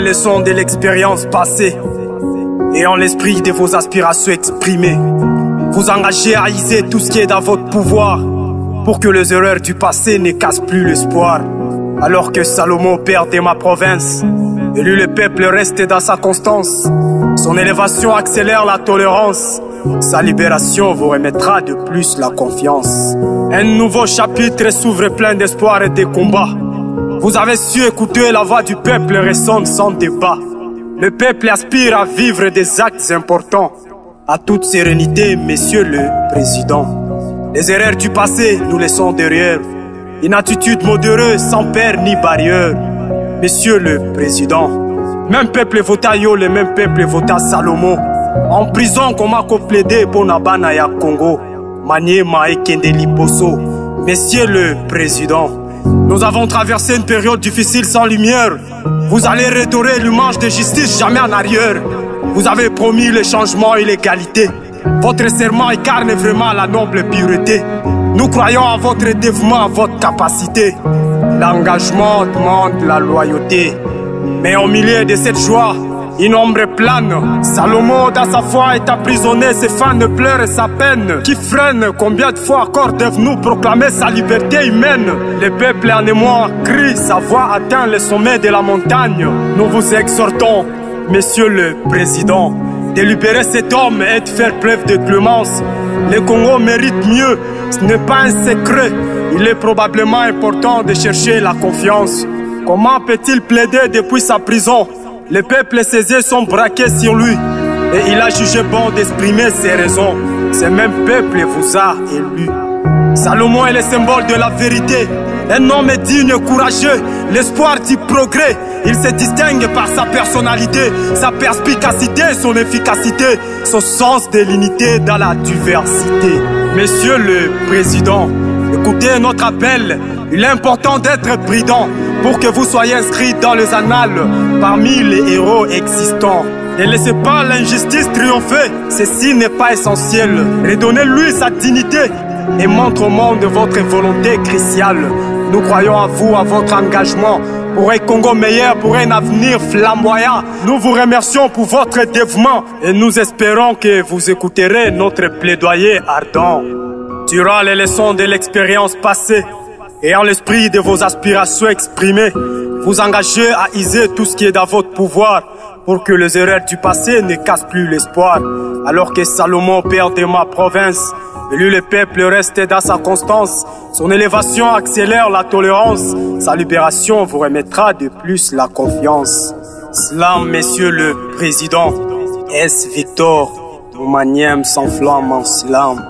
les leçons de l'expérience passée et en l'esprit de vos aspirations exprimées, vous engagez à iser tout ce qui est dans votre pouvoir pour que les erreurs du passé ne cassent plus l'espoir. Alors que Salomon perdait ma province, et lui le peuple reste dans sa constance, son élévation accélère la tolérance, sa libération vous remettra de plus la confiance. Un nouveau chapitre s'ouvre plein d'espoir et de combats. Vous avez su écouter la voix du peuple résonne sans débat. Le peuple aspire à vivre des actes importants. À toute sérénité, Monsieur le Président. Les erreurs du passé, nous laissons derrière. Une attitude modéreuse, sans peur ni barrière. Monsieur le Président. Même peuple vota yo, le même peuple vota Salomon. En prison, qu'on m'a plaidé pour Nabana ya Congo. Maniema et Kendeli Bosso. Monsieur le Président. Nous avons traversé une période difficile sans lumière. Vous allez redorer l'image de justice, jamais en arrière. Vous avez promis le changement et l'égalité. Votre serment incarne vraiment la noble pureté. Nous croyons à votre dévouement, à votre capacité. L'engagement demande la loyauté. Mais au milieu de cette joie, une ombre plane. Salomon dans sa foi est emprisonné, ses fans pleurent sa peine. Qui freine, combien de fois encore devons-nous proclamer sa liberté humaine? Le peuple en émoi crie, sa voix atteint le sommet de la montagne. Nous vous exhortons, Monsieur le Président, de libérer cet homme et de faire preuve de clémence. Le Congo mérite mieux, ce n'est pas un secret. Il est probablement important de chercher la confiance. Comment peut-il plaider depuis sa prison? Le peuple et ses yeux sont braqués sur lui et il a jugé bon d'exprimer ses raisons. Ce même peuple vous a élu. Salomon est le symbole de la vérité. Un homme digne, courageux, l'espoir du progrès. Il se distingue par sa personnalité, sa perspicacité, son efficacité, son sens de l'unité dans la diversité. Monsieur le Président, écoutez notre appel. Il est important d'être prudent pour que vous soyez inscrits dans les annales parmi les héros existants. Ne laissez pas l'injustice triompher, ceci n'est pas essentiel. Redonnez-lui sa dignité et montre au monde votre volonté cruciale. Nous croyons à vous, à votre engagement pour un Congo meilleur, pour un avenir flamboyant. Nous vous remercions pour votre dévouement et nous espérons que vous écouterez notre plaidoyer ardent. Durant les leçons de l'expérience passée et en l'esprit de vos aspirations exprimées, vous engagez à iser tout ce qui est dans votre pouvoir pour que les erreurs du passé ne cassent plus l'espoir. Alors que Salomon perdait ma province, et lui le peuple reste dans sa constance, son élévation accélère la tolérance, sa libération vous remettra de plus la confiance. Slam, Monsieur le Président, S. Victor, mon manième sans flamme en slam.